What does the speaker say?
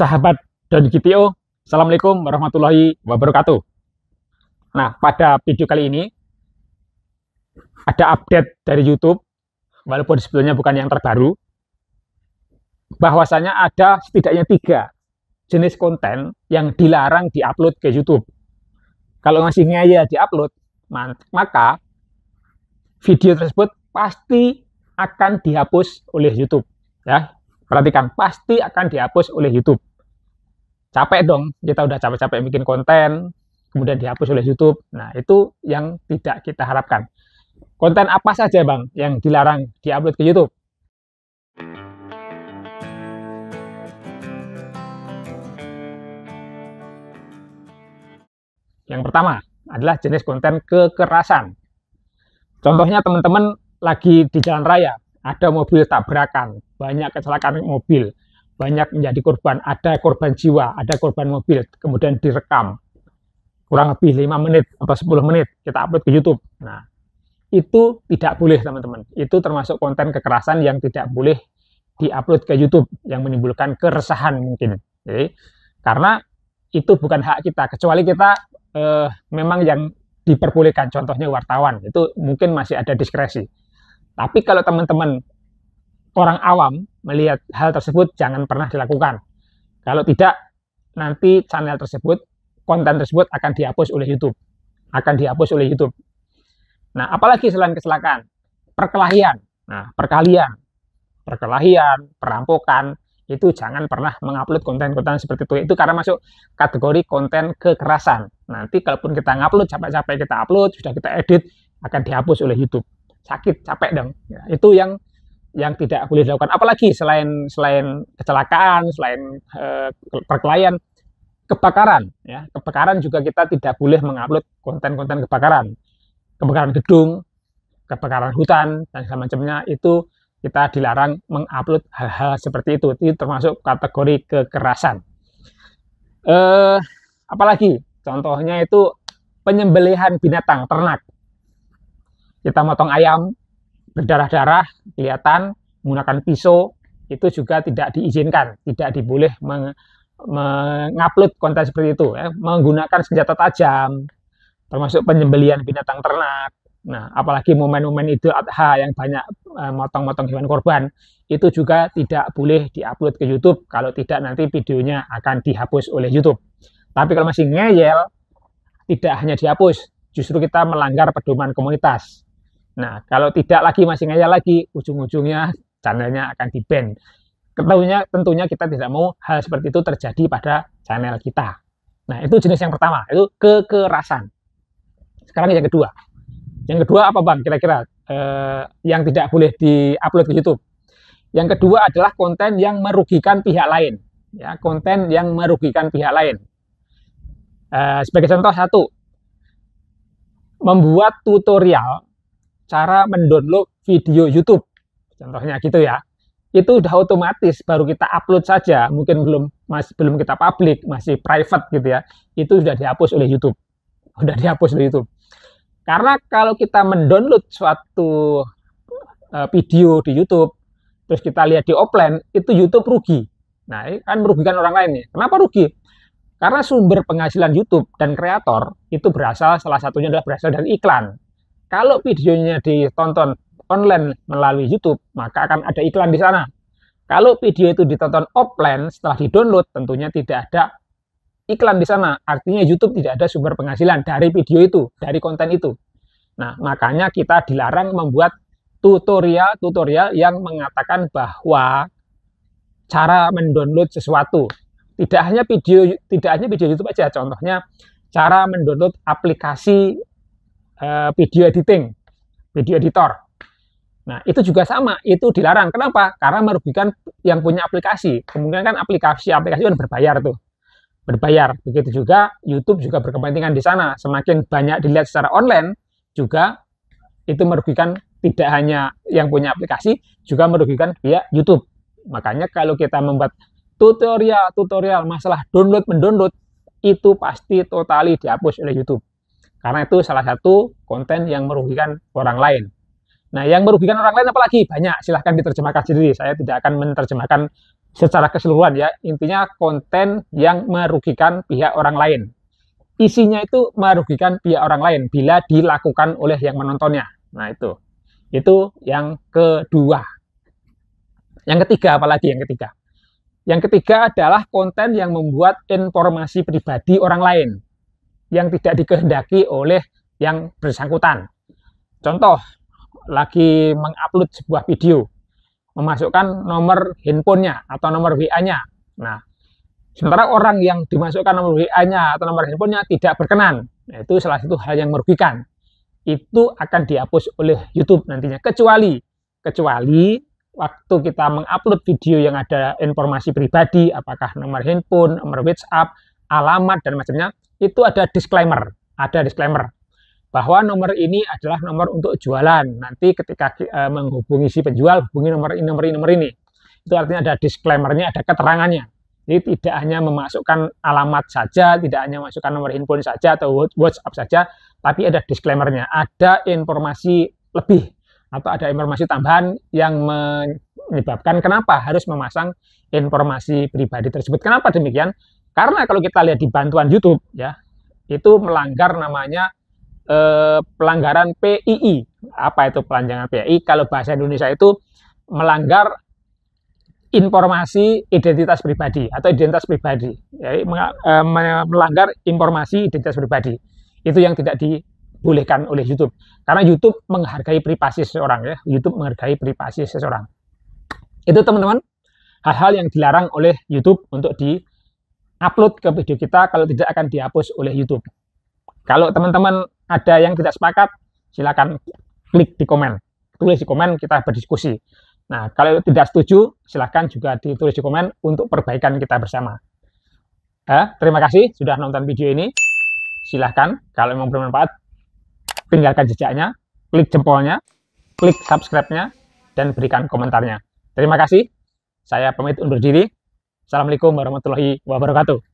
Sahabat Don GTO, Assalamualaikum warahmatullahi wabarakatuh. Nah, pada video kali ini ada update dari YouTube, walaupun sebetulnya bukan yang terbaru, bahwasanya ada setidaknya 3 jenis konten yang dilarang diupload ke YouTube. Kalau masih ngeyel diupload, maka video tersebut pasti akan dihapus oleh YouTube. Ya, perhatikan, pasti akan dihapus oleh YouTube. Capek dong, kita udah capek-capek bikin konten, kemudian dihapus oleh YouTube. Nah, itu yang tidak kita harapkan. Konten apa saja, Bang, yang dilarang diupload ke YouTube? Yang pertama adalah jenis konten kekerasan. Contohnya teman-teman lagi di jalan raya, ada mobil tabrakan, banyak kecelakaan mobil, banyak menjadi korban, ada korban jiwa, ada korban mobil, kemudian direkam kurang lebih 5 menit atau 10 menit kita upload ke YouTube. Nah, itu tidak boleh, teman-teman. Itu termasuk konten kekerasan yang tidak boleh diupload ke YouTube, yang menimbulkan keresahan mungkin. Jadi, karena itu bukan hak kita, kecuali kita memang yang diperbolehkan, contohnya wartawan, itu mungkin masih ada diskresi. Tapi kalau teman-teman orang awam melihat hal tersebut, jangan pernah dilakukan. Kalau tidak, nanti channel tersebut, konten tersebut akan dihapus oleh YouTube. Akan dihapus oleh YouTube. Nah, apalagi selain kecelakaan, perkelahian. Nah, perkelahian, perampokan, itu jangan pernah mengupload konten-konten seperti itu. Itu karena masuk kategori konten kekerasan. Nanti kalaupun kita ngupload, capek-capek kita upload, sudah kita edit, akan dihapus oleh YouTube. Sakit, capek dong. Ya, itu yang tidak boleh dilakukan. Apalagi selain kecelakaan, selain perkelahian, kebakaran. Ya, kebakaran juga kita tidak boleh mengupload konten-konten kebakaran. Kebakaran gedung, kebakaran hutan, dan semacamnya, itu kita dilarang mengupload hal-hal seperti itu. Itu termasuk kategori kekerasan. Apalagi contohnya itu penyembelihan binatang ternak. Kita motong ayam berdarah-darah, kelihatan, menggunakan pisau, itu juga tidak diizinkan, tidak diboleh mengupload konten seperti itu. Ya. Menggunakan senjata tajam, termasuk penyembelihan binatang ternak. Nah, apalagi momen-momen Idul Adha yang banyak motong-motong hewan korban, itu juga tidak boleh diupload ke YouTube. Kalau tidak, nanti videonya akan dihapus oleh YouTube. Tapi kalau masih ngeyel, tidak hanya dihapus, justru kita melanggar pedoman komunitas. Nah, kalau tidak lagi, masih ngeyel lagi, ujung-ujungnya channelnya akan di-ban. Tentunya kita tidak mau hal seperti itu terjadi pada channel kita. Nah, itu jenis yang pertama, itu kekerasan. Sekarang yang kedua. Yang kedua apa, Bang, kira-kira yang tidak boleh di-upload ke YouTube? Yang kedua adalah konten yang merugikan pihak lain. Ya, konten yang merugikan pihak lain. Sebagai contoh, 1, membuat tutorial cara mendownload video YouTube. Contohnya gitu ya. Itu udah otomatis, baru kita upload saja, mungkin belum kita publik, masih private gitu ya. Itu sudah dihapus oleh YouTube. Sudah dihapus oleh YouTube. Karena kalau kita mendownload suatu video di YouTube, terus kita lihat di offline, itu YouTube rugi. Nah, ini kan merugikan orang lain nih. Kenapa rugi? Karena sumber penghasilan YouTube dan kreator itu salah satunya adalah berasal dari iklan. Kalau videonya ditonton online melalui YouTube, maka akan ada iklan di sana. Kalau video itu ditonton offline setelah di-download, tentunya tidak ada iklan di sana. Artinya YouTube tidak ada sumber penghasilan dari video itu, dari konten itu. Nah, makanya kita dilarang membuat tutorial yang mengatakan bahwa cara mendownload sesuatu. Tidak hanya video YouTube aja. Contohnya cara mendownload aplikasi video editing, video editor. Nah, itu juga sama, itu dilarang. Kenapa? Karena merugikan yang punya aplikasi. Kemudian kan aplikasi kan berbayar tuh. Berbayar. Begitu juga YouTube juga berkepentingan di sana. Semakin banyak dilihat secara online, juga itu merugikan tidak hanya yang punya aplikasi, juga merugikan pihak YouTube. Makanya kalau kita membuat tutorial masalah mendownload, itu pasti totali dihapus oleh YouTube. Karena itu salah satu konten yang merugikan orang lain. Nah, yang merugikan orang lain apalagi? Banyak, silahkan diterjemahkan sendiri. Saya tidak akan menerjemahkan secara keseluruhan ya, intinya konten yang merugikan pihak orang lain. Isinya itu merugikan pihak orang lain bila dilakukan oleh yang menontonnya. Nah, itu yang kedua. Yang ketiga, apalagi yang ketiga? Yang ketiga adalah konten yang membuat informasi pribadi orang lain yang tidak dikehendaki oleh yang bersangkutan. Contoh, lagi mengupload sebuah video, memasukkan nomor handphonenya atau nomor WA-nya. Nah, sementara orang yang dimasukkan nomor WA-nya atau nomor handphonenya tidak berkenan, itu salah satu hal yang merugikan. Itu akan dihapus oleh YouTube nantinya, kecuali waktu kita mengupload video yang ada informasi pribadi, apakah nomor handphone, nomor WhatsApp, alamat, dan macamnya, itu ada disclaimer bahwa nomor ini adalah nomor untuk jualan. Nanti ketika menghubungi si penjual, hubungi nomor ini. Itu artinya ada disclaimernya, ada keterangannya. Jadi tidak hanya memasukkan alamat saja, tidak hanya memasukkan nomor handphone saja atau WhatsApp saja, tapi ada disclaimernya, ada informasi lebih atau ada informasi tambahan yang menyebabkan kenapa harus memasang informasi pribadi tersebut. Kenapa demikian? Karena kalau kita lihat di bantuan YouTube ya, itu melanggar namanya pelanggaran PII. Apa itu pelanggaran PII? Kalau bahasa Indonesia itu melanggar informasi identitas pribadi atau identitas pribadi. Jadi, melanggar informasi identitas pribadi. Itu yang tidak dibolehkan oleh YouTube. Karena YouTube menghargai privasi seseorang ya. YouTube menghargai privasi seseorang. Itu teman-teman, hal-hal yang dilarang oleh YouTube untuk di-upload ke video kita kalau tidak akan dihapus oleh YouTube. Kalau teman-teman ada yang tidak sepakat, silakan klik di komen. Tulis di komen, kita berdiskusi. Nah, kalau tidak setuju, silakan juga ditulis di komen untuk perbaikan kita bersama. Terima kasih sudah nonton video ini. Silahkan, kalau memang bermanfaat, tinggalkan jejaknya, klik jempolnya, klik subscribe-nya, dan berikan komentarnya. Terima kasih. Saya pamit undur diri. Assalamualaikum warahmatullahi wabarakatuh.